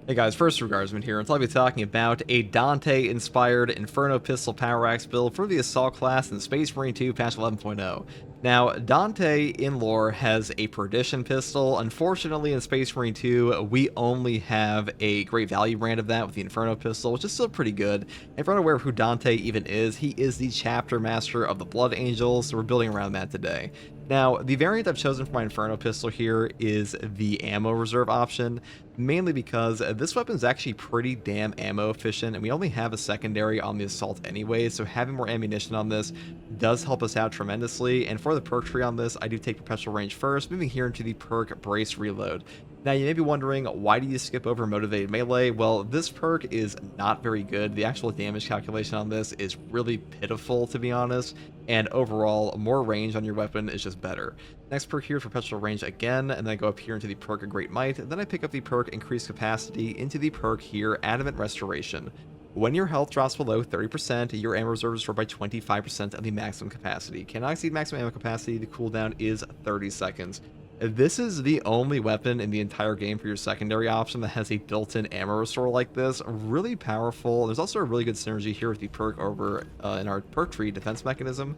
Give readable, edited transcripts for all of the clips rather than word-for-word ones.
Hey guys, First Regardsman here, and so I'll be talking about a Dante-inspired Inferno Pistol Power Axe build for the Assault class in Space Marine 2 patch 11.0. Now, Dante in lore has a Perdition pistol. Unfortunately, in Space Marine 2, we only have a great value brand of that with the Inferno pistol, which is still pretty good. If you're unaware of who Dante even is, he is the chapter master of the Blood Angels, so we're building around that today. Now, the variant I've chosen for my Inferno pistol here is the ammo reserve option, mainly because this weapon is actually pretty damn ammo efficient, and we only have a secondary on the Assault anyway, so having more ammunition on this does help us out tremendously. And for the perk tree on this, I do take Perpetual Range first, moving here into the perk Brace Reload. Now, you may be wondering, why do you skip over Motivated Melee? Well, this perk is not very good. The actual damage calculation on this is really pitiful, to be honest, and overall, more range on your weapon is just better. Next perk here is Perpetual Range again, and then I go up here into the perk of Great Might. Then I pick up the perk Increased Capacity into the perk here, Adamant Restoration. When your health drops below 30%, your ammo reserve is restored by 25% of the maximum capacity. Cannot exceed maximum ammo capacity. The cooldown is 30 seconds. This is the only weapon in the entire game for your secondary option that has a built-in ammo restore like this. Really powerful. There's also a really good synergy here with the perk over in our perk tree, Defense Mechanism.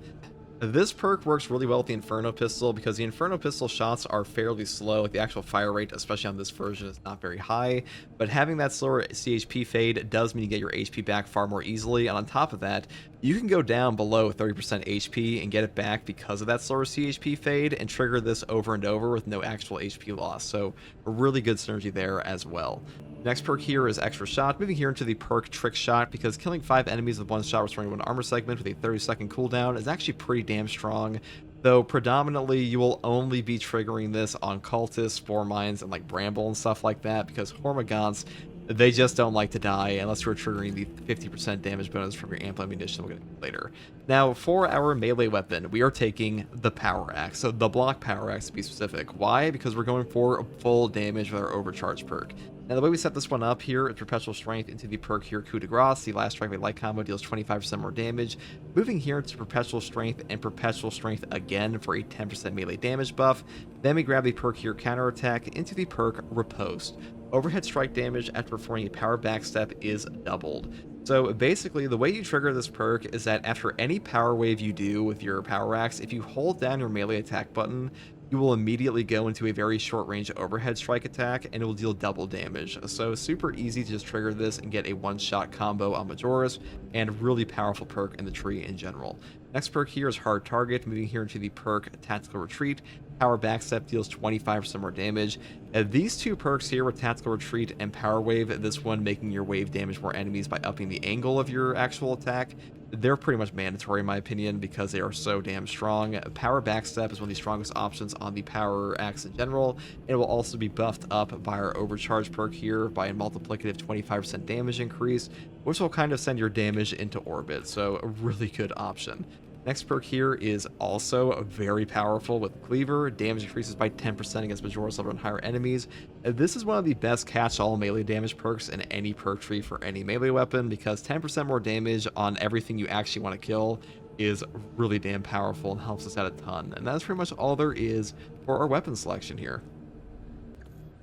This perk works really well with the Inferno pistol because the Inferno pistol shots are fairly slow. Like the actual fire rate, especially on this version, is not very high. But having that slower CHP fade does mean you get your HP back far more easily. And on top of that, you can go down below 30% HP and get it back because of that slower CHP fade and trigger this over and over with no actual HP loss. So a really good synergy there as well. Next perk here is Extra Shot, moving here into the perk Trick Shot, because killing 5 enemies with one shot restoring 1 armor segment with a 30-second cooldown is actually pretty damn strong, though predominantly you will only be triggering this on cultists, spore mines, and like Bramble and stuff like that, because Hormagaunts, they just don't like to die unless you're triggering the 50% damage bonus from your amp ammunition we'll get into later. Now, for our melee weapon, we are taking the Power Axe, so the Block Power Axe to be specific. Why? Because we're going for full damage with our Overcharge perk. Now, the way we set this one up here is Perpetual Strength into the perk here, Coup de Grace. The last strike of a light combo deals 25% more damage. Moving here to Perpetual Strength and Perpetual Strength again for a 10% melee damage buff. Then we grab the perk here, Counterattack, into the perk Riposte. Overhead strike damage after performing a power backstep is doubled. So basically, the way you trigger this perk is that after any power wave you do with your Power Axe, if you hold down your melee attack button, you will immediately go into a very short range overhead strike attack and it will deal double damage. So super easy to just trigger this and get a one-shot combo on Majoris, and really powerful perk in the tree in general. Next perk here is Hard Target, moving here into the perk Tactical Retreat. Power Backstep deals 25% more damage. These two perks here with Tactical Retreat and Power Wave, this one making your wave damage more enemies by upping the angle of your actual attack, they're pretty much mandatory in my opinion because they are so damn strong. Power Backstep is one of the strongest options on the Power Axe in general. It will also be buffed up by our Overcharge perk here by a multiplicative 25% damage increase, which will kind of send your damage into orbit, so a really good option. Next perk here is also very powerful with Cleaver. Damage increases by 10% against Majoris level and higher enemies. This is one of the best catch-all melee damage perks in any perk tree for any melee weapon, because 10% more damage on everything you actually want to kill is really damn powerful and helps us out a ton. And that's pretty much all there is for our weapon selection here.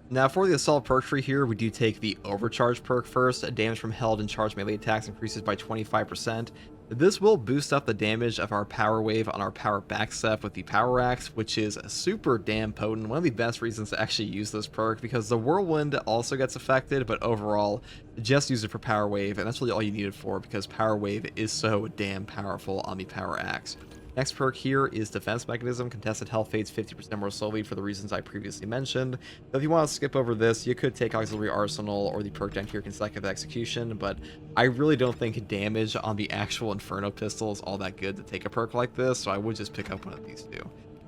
Now, for the Assault perk tree here, we do take the Overcharge perk first. Damage from held and charged melee attacks increases by 25%. This will boost up the damage of our Power Wave on our Power Backstep with the Power Axe, which is super damn potent. One of the best reasons to actually use this perk, because the Whirlwind also gets affected, but overall, just use it for Power Wave, and that's really all you need it for, because Power Wave is so damn powerful on the Power Axe. Next perk here is Defense Mechanism. Contested health fades 50% more slowly for the reasons I previously mentioned. So if you want to skip over this, you could take Auxiliary Arsenal or the perk down here, Consecutive Execution, but I really don't think damage on the actual Inferno pistol is all that good to take a perk like this, so I would just pick up one of these two.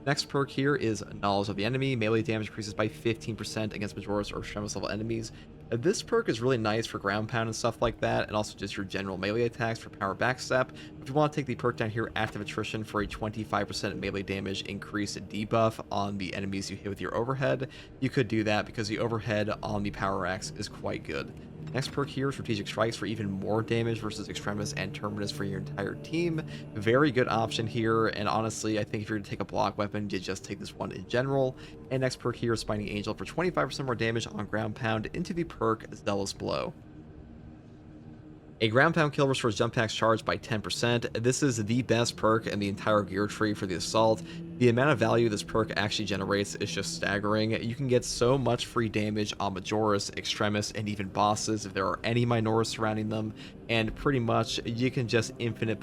Next perk here is Knowledge of the Enemy. Melee damage increases by 15% against Majoris or Extremis level enemies. This perk is really nice for ground pound and stuff like that, and also just your general melee attacks for Power Backstep. If you want to take the perk down here, Active Attrition, for a 25% melee damage increase debuff on the enemies you hit with your overhead, you could do that because the overhead on the Power Axe is quite good. Next perk here, Strategic Strikes, for even more damage versus Extremis and Terminus for your entire team. Very good option here, and honestly, I think if you're going to take a block weapon, you just take this one in general. And next perk here, Spining Angel, for 25% more damage on ground pound into the perk Zealous Blow. A ground pound kill restores jump packs charge by 10%. This is the best perk in the entire gear tree for the assault. The amount of value this perk actually generates is just staggering. You can get so much free damage on Majoris, Extremis, and even bosses if there are any Minoris surrounding them. And pretty much you can just infinite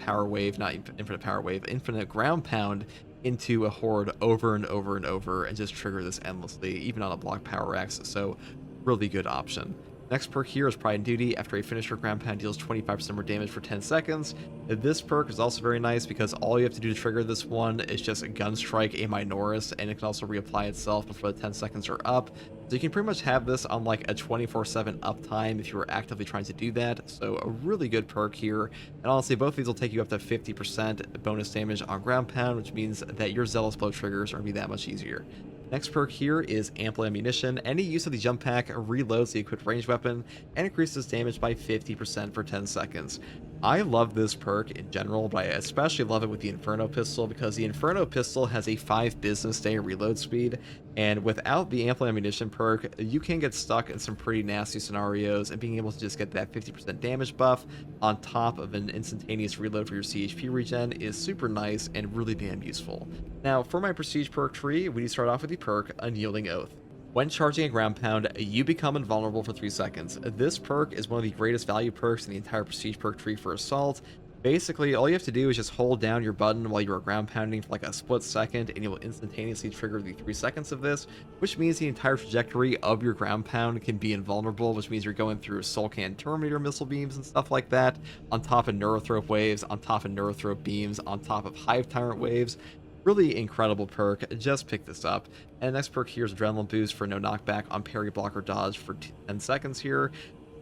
ground pound into a horde over and over and over and just trigger this endlessly, even on a block power axe. So really good option. Next perk here is Pride and Duty. After a finisher, ground pound deals 25% more damage for 10 seconds. This perk is also very nice because all you have to do to trigger this one is just gun strike a Minoris, and it can also reapply itself before the 10 seconds are up. So you can pretty much have this on like a 24/7 uptime if you were actively trying to do that. So a really good perk here. And honestly, both of these will take you up to 50% bonus damage on ground pound, which means that your Zealous Blow triggers are going to be that much easier. Next perk here is Ample Ammunition. Any use of the jump pack reloads the equipped ranged weapon and increases damage by 50% for 10 seconds. I love this perk in general, but I especially love it with the Inferno Pistol because the Inferno Pistol has a 5 business day reload speed, and without the Ample Ammunition perk, you can get stuck in some pretty nasty scenarios, and being able to just get that 50% damage buff on top of an instantaneous reload for your CHP regen is super nice and really damn useful. Now, for my Prestige perk tree, we start off with the perk Unyielding Oath. When charging a ground pound, you become invulnerable for 3 seconds. This perk is one of the greatest value perks in the entire Prestige perk tree for Assault. Basically, all you have to do is just hold down your button while you are ground pounding for like a split second, and you will instantaneously trigger the 3 seconds of this, which means the entire trajectory of your ground pound can be invulnerable, which means you're going through Soul Can Terminator missile beams and stuff like that, on top of Neurothrope waves, on top of Neurothrope beams, on top of Hive Tyrant waves. Really incredible perk, just pick this up. And next perk here is Adrenaline Boost for no knockback on parry, block, or dodge for 10 seconds here.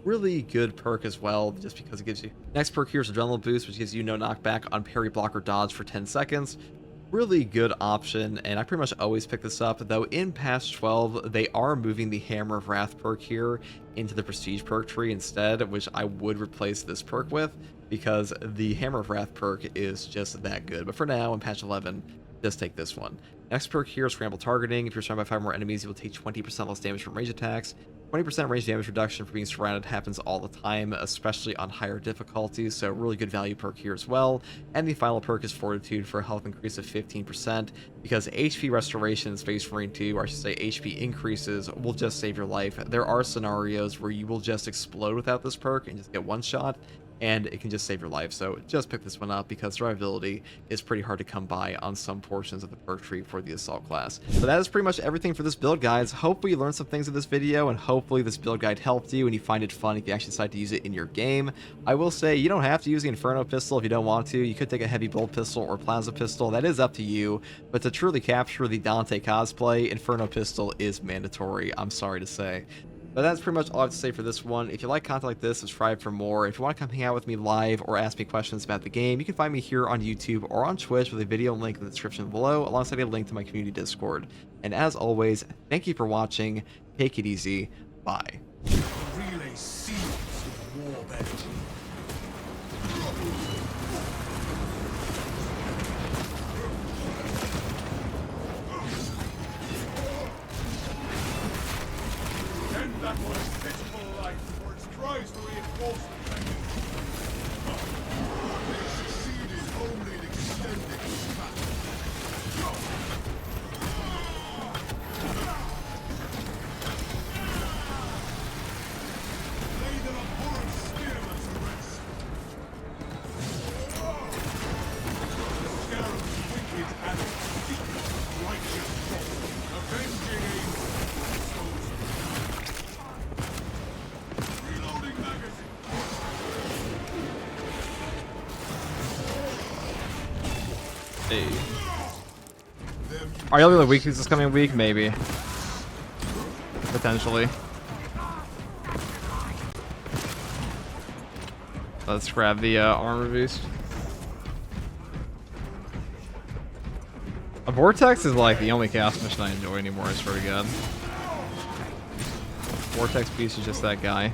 Really good perk as well, just because it gives you... Next perk here is Adrenaline Boost, which gives you no knockback on parry, block, or dodge for 10 seconds. Really good option, and I pretty much always pick this up, though in patch 12, they are moving the Hammer of Wrath perk here into the Prestige perk tree instead, which I would replace this perk with, because the Hammer of Wrath perk is just that good. But for now, in patch 11, just take this one. Next perk here is Scramble Targeting. If you're surrounded by 5 more enemies, you will take 20% less damage from range attacks. 20% range damage reduction for being surrounded happens all the time, especially on higher difficulties, so really good value perk here as well. And the final perk is Fortitude for a health increase of 15%, because HP restoration in Space Marine 2, or I should say HP increases, will just save your life. There are scenarios where you will just explode without this perk and just get one shot, and it can just save your life. So just pick this one up because survivability is pretty hard to come by on some portions of the perk tree for the Assault class. So that is pretty much everything for this build, guys. Hopefully you learned some things in this video, and hopefully this build guide helped you and you find it fun if you actually decide to use it in your game. I will say you don't have to use the Inferno Pistol if you don't want to. You could take a Heavy Bolt Pistol or Plasma Pistol. That is up to you. But to truly capture the Dante cosplay, Inferno Pistol is mandatory, I'm sorry to say. But that's pretty much all I have to say for this one. If you like content like this, subscribe for more. If you want to come hang out with me live or ask me questions about the game, you can find me here on YouTube or on Twitch with a video link in the description below, alongside a link to my community Discord. And as always, thank you for watching. Take it easy. Bye. The relay seals the warbed. That was pitiful life for its cries for reinforcement. They succeeded only in extending the path. Lay them abhorrent spearmen to rest. The scarab's wicked and secret righteous thought, avenging angels. Hey. Are y'all the weeklies this coming week? Maybe. Potentially. Let's grab the armor boost. A Vortex is like the only chaos mission I enjoy anymore, I swear to God. Vortex beast is just that guy.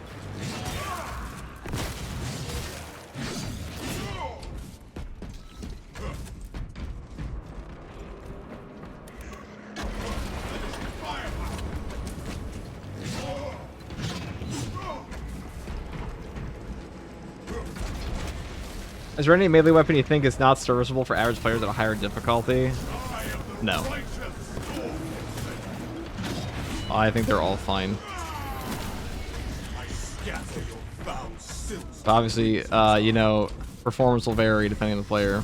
Is there any melee weapon you think is not serviceable for average players at a higher difficulty? No. I think they're all fine. But obviously, you know, performance will vary depending on the player.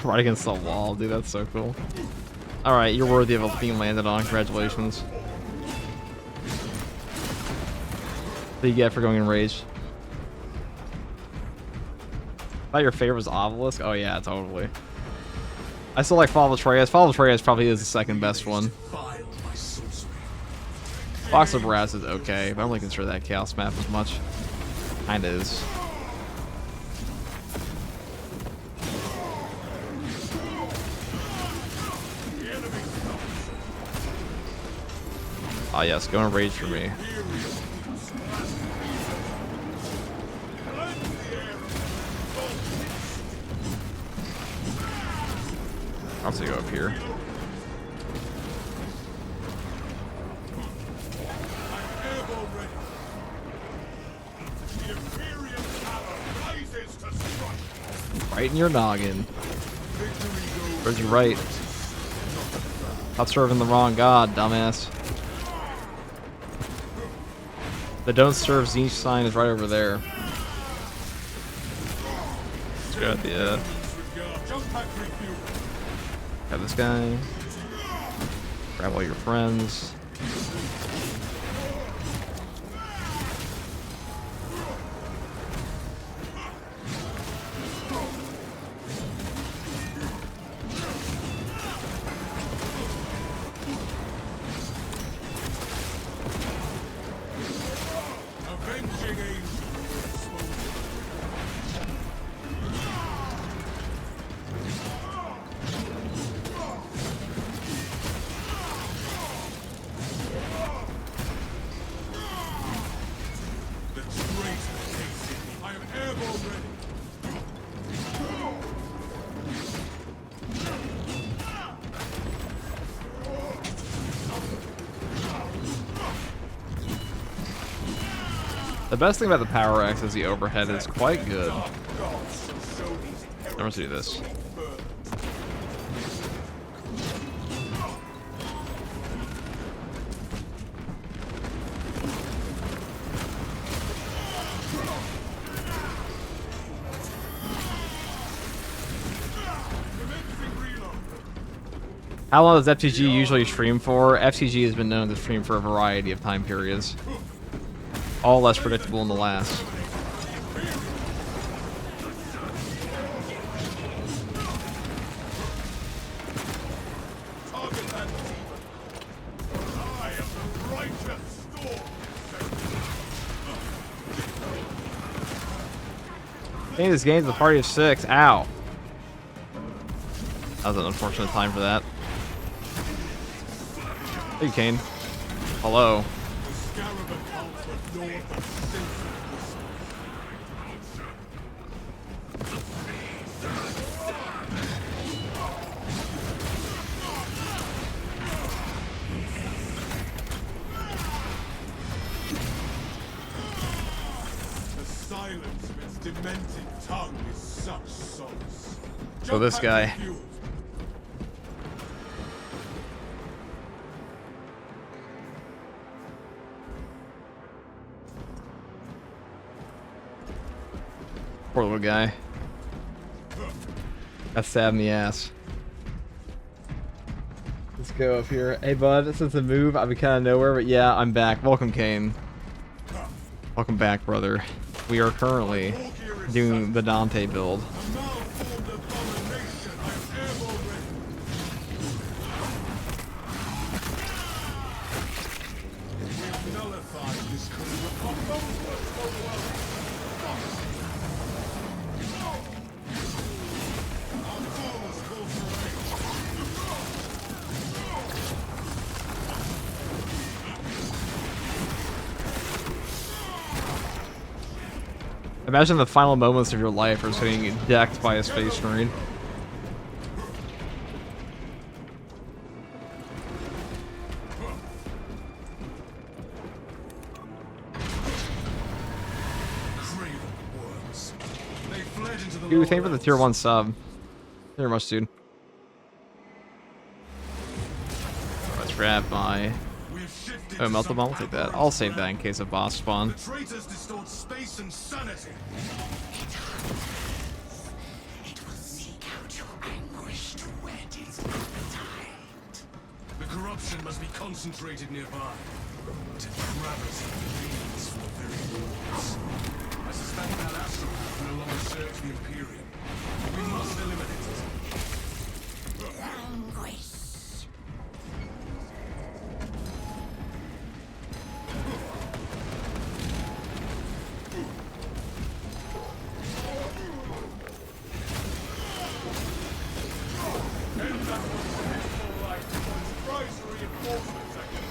Right against the wall, dude, that's so cool. Alright, you're worthy of being landed on. Congratulations. What do you get for going enraged? I thought your favorite was Obelisk? Oh yeah, totally. I still like Fall of Atreus. Fall of Atreus probably is the second best one. Box of Brass is okay, but I don't really consider that Chaos map as much. Kinda is. Ah yes, go and rage for me. I'll have to go up here. Right in your noggin. Where's your right? Not serving the wrong god, dumbass. The don't serve Zinch sign is right over there. Let's go at the got this guy. Grab all your friends. The best thing about the Power Axe is the overhead is quite good. I'm gonna do this. How long does FTG usually stream for? FTG has been known to stream for a variety of time periods. All less predictable in the last. Hey, this game's a party of 6. Ow. That was an unfortunate time for that. Hey, Kane. Hello. So this guy. Poor little guy. Got stabbed in the ass. Let's go up here. Hey bud, this is a move. I'll be kind of nowhere, but yeah, I'm back. Welcome, Kane. Welcome back, brother. We are currently doing the Dante build. Imagine the final moments of your life are getting decked by a space marine. Dude, thank you for the tier 1 sub. Thank you very much, dude. Let's grab my... Oh, Melted Bomb, I'll take that. I'll save that in case of boss spawn. The traitors distort space and sanity. It will seek out your anguish to whet its appetite. The corruption must be concentrated nearby. Depravity bleeds for very walls. I suspect that astropath no longer serves the Imperium. We must eliminate it. Anguish. End that one's peaceful life before its cries for reinforcements again.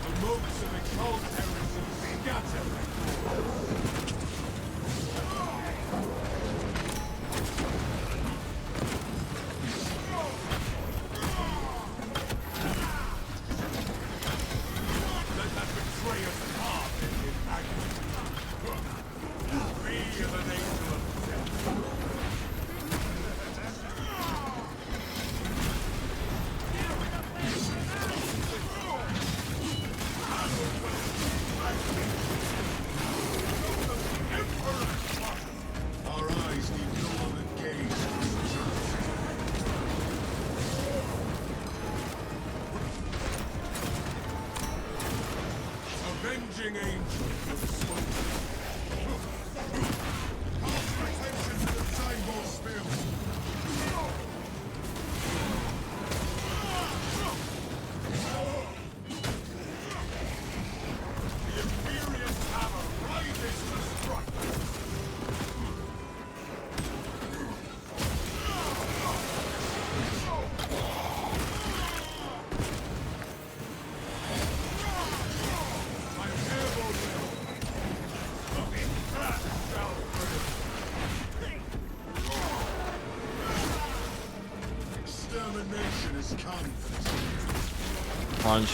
The motes of Exalt terrorism scatter. Let that betrayer's heart end in agony. Be an angel of death. Our eyes need no other gaze. Avenging angel of smoke. Attention to the cyborg spill. The Imperial hammer rises to strike. My airborne will. That shall burn. Extermination is come for this. Punch.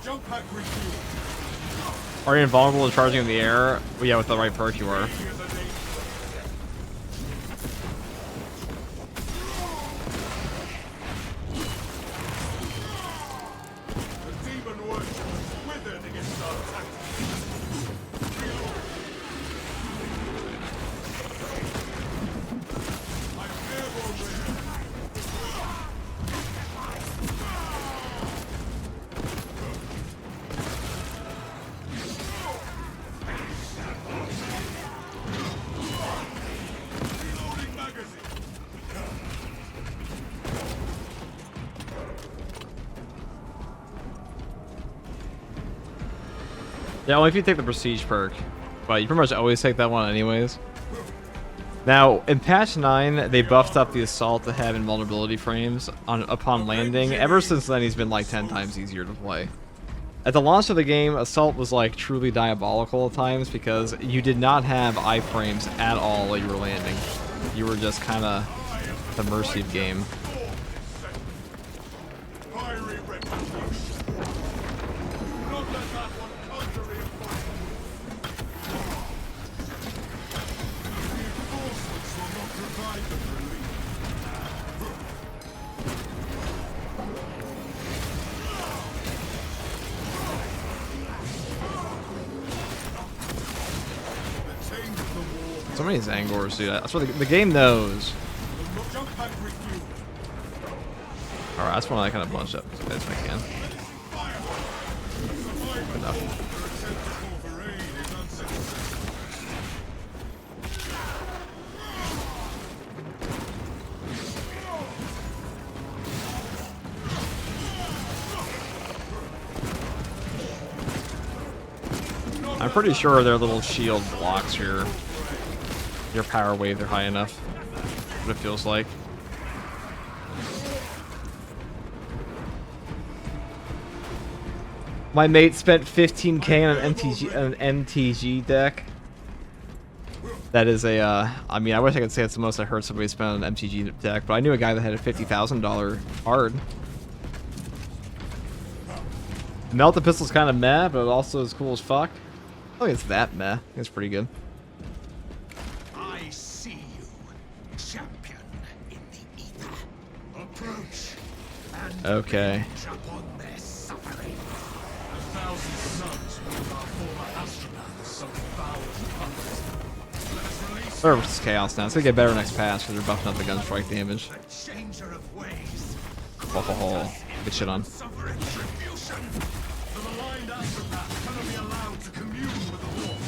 Jump pack refuel. Are you invulnerable to charging in the air? Well, yeah, with the right perk you are. He is an angel of death. The demon worshippers withered against our tactics. I'm airborne ready. Reloading magazine. Yeah, only if you take the Prestige perk. But you pretty much always take that one anyways. Now, in patch 9, they buffed up the Assault to have invulnerability frames upon landing. Ever since then, he's been like 10 times easier to play. At the launch of the game, Assault was like truly diabolical at times because you did not have iframes at all while you were landing. You were just kind of at the mercy of game. Fiery retribution. Do not let that one conjure reinforcements. Reinforcements will not provide them relief. The taint of the war. So many Zangors, dude. That's what the game knows. The jump pack refuel. Alright, I just want to kind of bunch up as best I can. Survival. Enough. Your attempt to call for aid is unsuccessful. I'm pretty sure their little shield blocks your power wave. They're high enough. What it feels like. My mate spent 15k on an MTG deck. That is a, I mean, I wish I could say it's the most I heard somebody spend on an MTG deck, but I knew a guy that had a $50,000 card. Melt the Pistol's kind of meh, but it also is cool as fuck. I don't think it's that meh. I think it's pretty good. I see you, champion in the ether. Approach and Okay. jump on their suffering. 1,000 suns with our former astronaut so foul as puppets. Let us release Whatever, it's chaos now. It's gonna get better next patch because they're buffing up the gun strike damage. The changer of ways. Oh, good shit on. Suffer retribution. the maligned astropath cannot be allowed to commune with the Lord.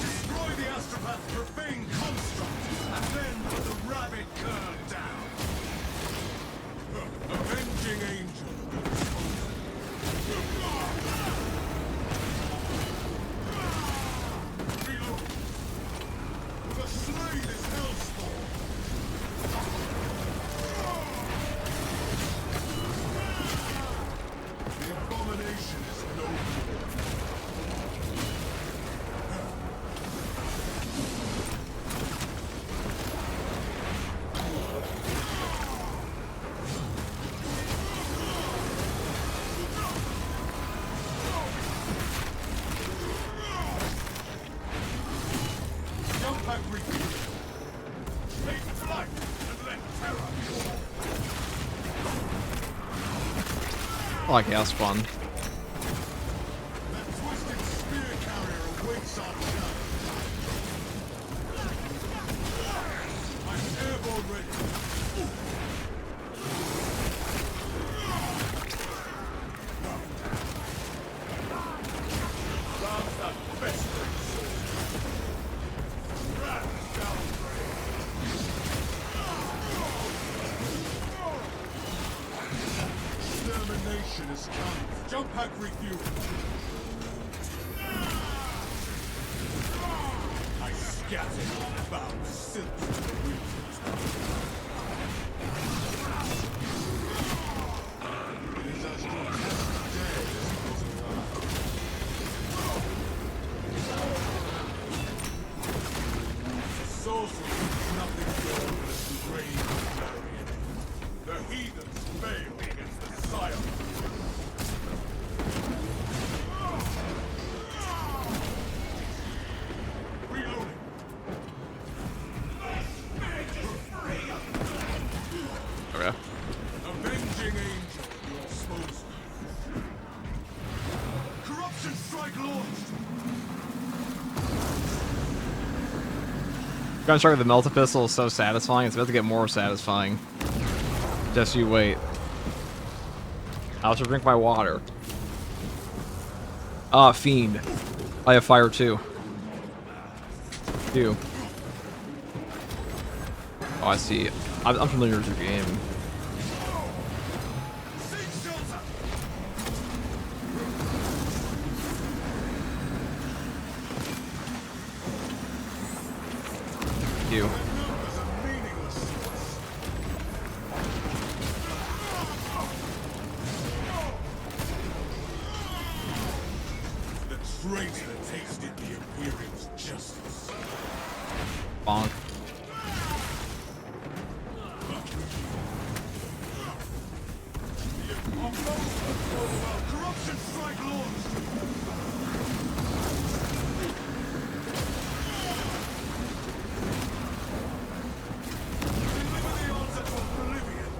Destroy the astropath's profane construct, and then put the rabbit curd down. Avenging angel. Reload. The slain is Hellspawn. The abomination is no more. Jump back, repeat. Take flight and let terror be all. I like Chaos Spawn. That twisted spear carrier awaits our challenge. I'm airborne ready. Rouse that festering soul. Rat downgrade. Extermination is coming. Jump pack refuel. I scattered bound silk to the wind. It is as grotesque dead as it was alive. Sorcery is nothing more than a grave barrier. The heathens fail against the Sire. Reloading. Okay. Avenging angel at your disposal. Corruption strike launched. Gun strike with the Melta Pistol is so satisfying. It's about to get more satisfying. Just you wait. I'll also drink my water. Ah, Fiend. I have fire too. You. Oh, I see. I'm familiar with your game. Seek shelter. You. Numbers are meaningless source. The traitor tasted the Imperium's justice. Bonk. Corruption strike launched. Deliver the answer to oblivion.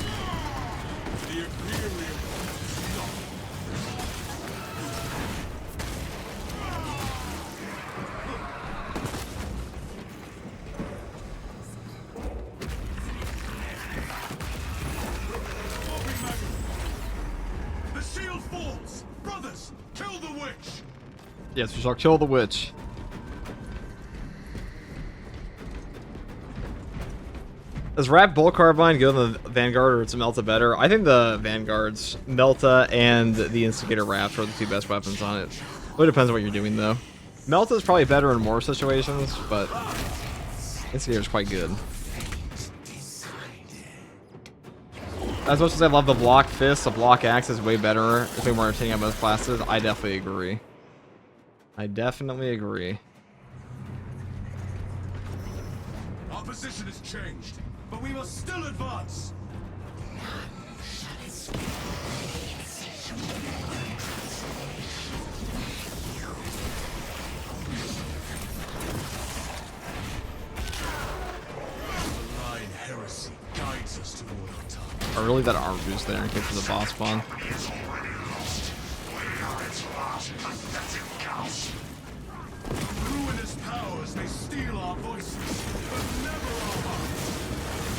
The Imperium is not. The shield falls! Brothers, kill the witch! Yes, we shall kill the witch. Does Wrap Bull Carbine go in the Vanguard or it's Melta better? I think the Vanguard's Melta and the Instigator Wraps are the two best weapons on it. It depends on what you're doing though. Melta's probably better in more situations, but Instigator's quite good. as much as I love the block fist, the block axe is way better. It's way more entertaining on both classes. I definitely agree. I definitely agree. Our position has changed, but we must still advance. Malign heresy guides us toward our target. Or really that armor boost there in case of the boss spawn. Ruinous powers may steal our voices, but never our hearts.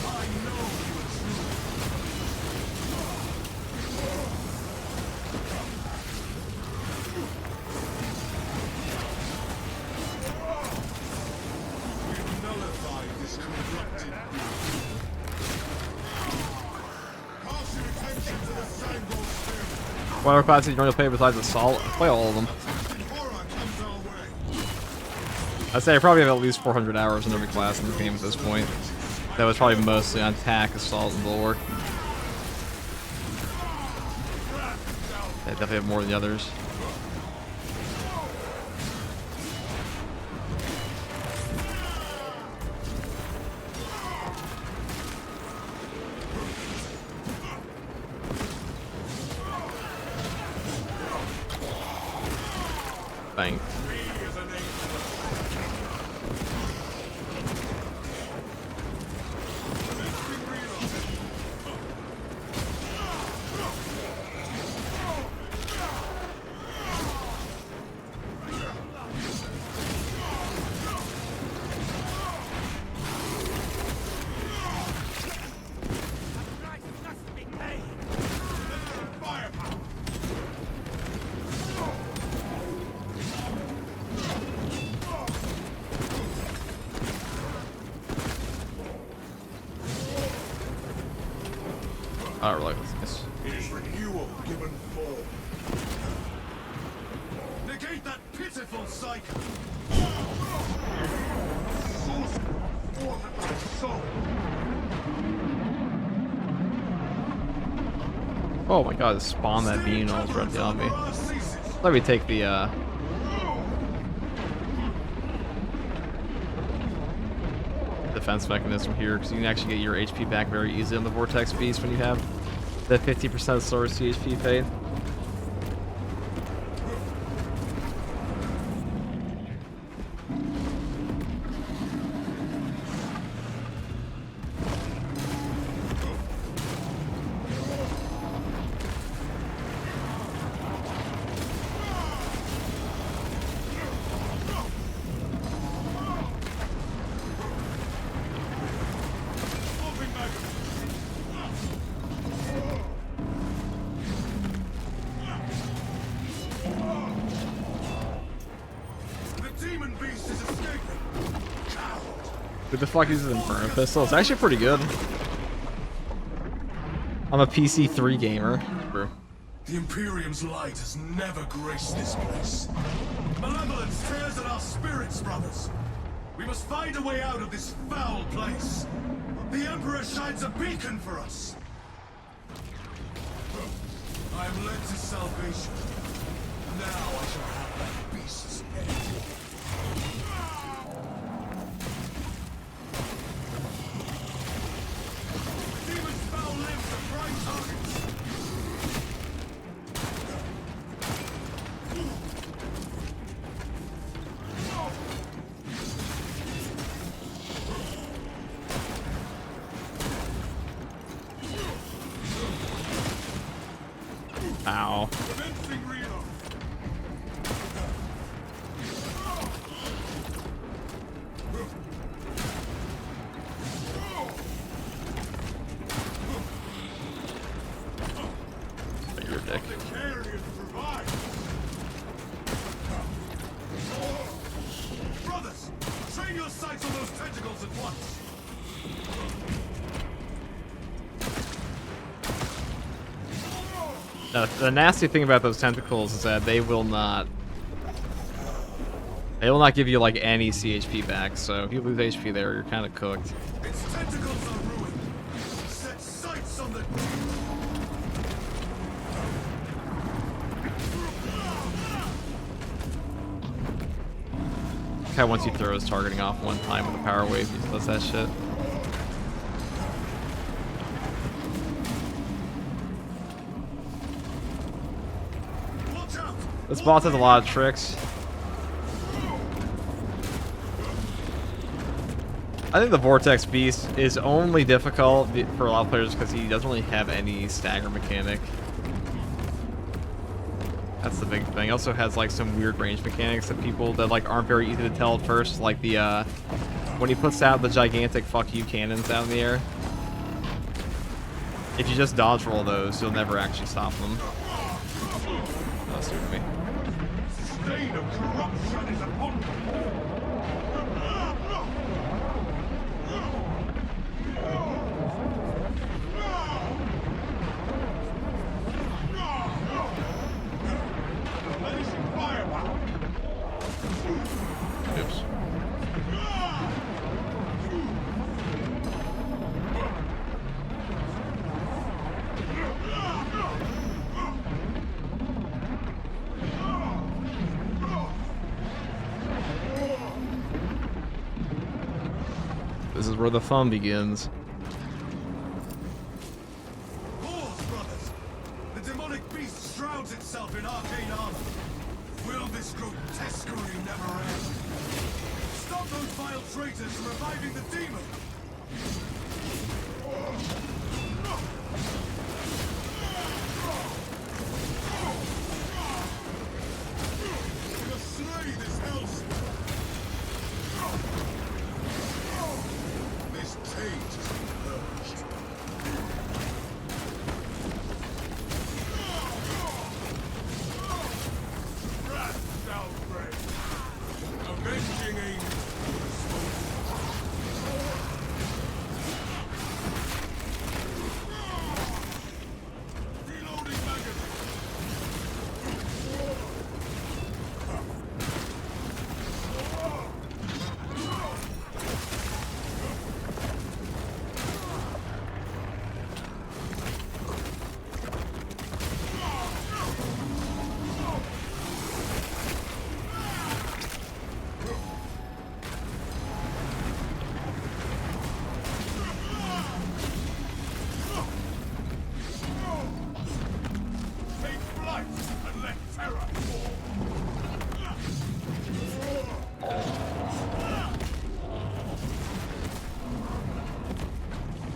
I know you are true. We've nullified this corrupted being. Cast your attention to the Sangol Spirit. What other classes you normally play besides Assault? I play all of them. Horror comes our way. I'd say I probably have at least 400 hours in every class in the game at this point. That was probably mostly on Attack, Assault, and Bulwark. I definitely have more than the others. Bang. I don't really like this. It is renewal given form. Negate that pitiful cycle. Oh my god, spawn that bean almost right down me. Let me take the defense mechanism here, because you can actually get your HP back very easily on the Vortex Beast when you have the 50% slower CHP fade. Who the fuck uses Inferno Pistol? It's actually pretty good. I'm a PC3 gamer. The Imperium's light has never graced this place. Malevolence tears at our spirits, brothers. We must find a way out of this foul place. The Emperor shines a beacon for us. I am led to salvation. Now I shall have that beast's head. Demon's foul limbs are prime targets. Ow. You're a dick. Brothers, train your sights on those tentacles at once. The nasty thing about those tentacles is that they will not give you like any CHP back, so if you lose HP there, you're kind of cooked. Its tentacles are ruined. Set sights on the How once he throws targeting off one time with a power wave, he does that shit. watch out! This boss has a lot of tricks. I think the Vortex Beast is only difficult for a lot of players because he doesn't really have any stagger mechanic. That's the big thing. He also has like some weird range mechanics that people that like aren't very easy to tell at first, like the when he puts out the gigantic fuck you cannons out in the air. If you just dodge roll those, you'll never actually stop them. Oh, stupid me. Stain of corruption is upon me. Unleashing firepower. Oops. This is where the fun begins. Pause, brothers! The demonic beast shrouds itself in arcane armor. Will this grotesquerie never end? Stop those vile traitors from reviving the demon! We must slay this hellspawn! This taint has been purged. Wrath shall reign. Avenging angels. Reloading magazine. Take flight and let terror fall.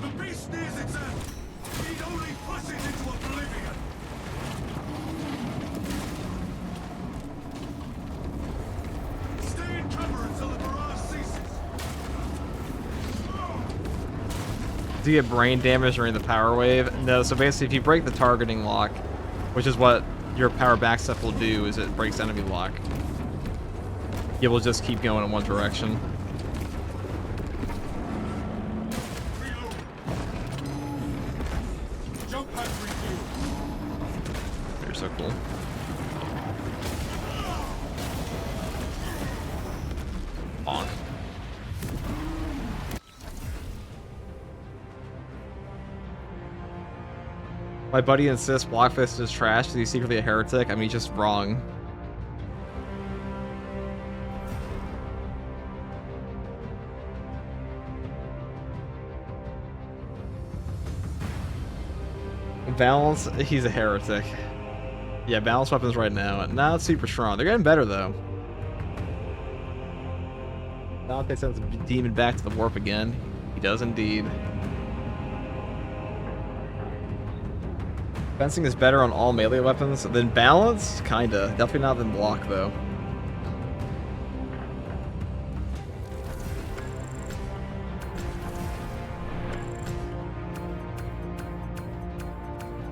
The beast nears its end. Need only push it into oblivion. Stay in cover until the barrage ceases. Do you get brain damage during the power wave? No, so basically if you break the targeting lock, which is what your power back step will do, is it breaks enemy lock. You will just keep going in one direction. Reload. Jump pad refuel. You're so cool. Bonk. My buddy insists Blockfist is trash. Is he secretly a heretic? I mean, he's just wrong. Balance, he's a heretic. Yeah, balance weapons right now. Not super strong. They're getting better, though. Dante sends the demon back to the warp again. He does indeed. Fencing is better on all melee weapons than balance? Kinda. Definitely not than block, though.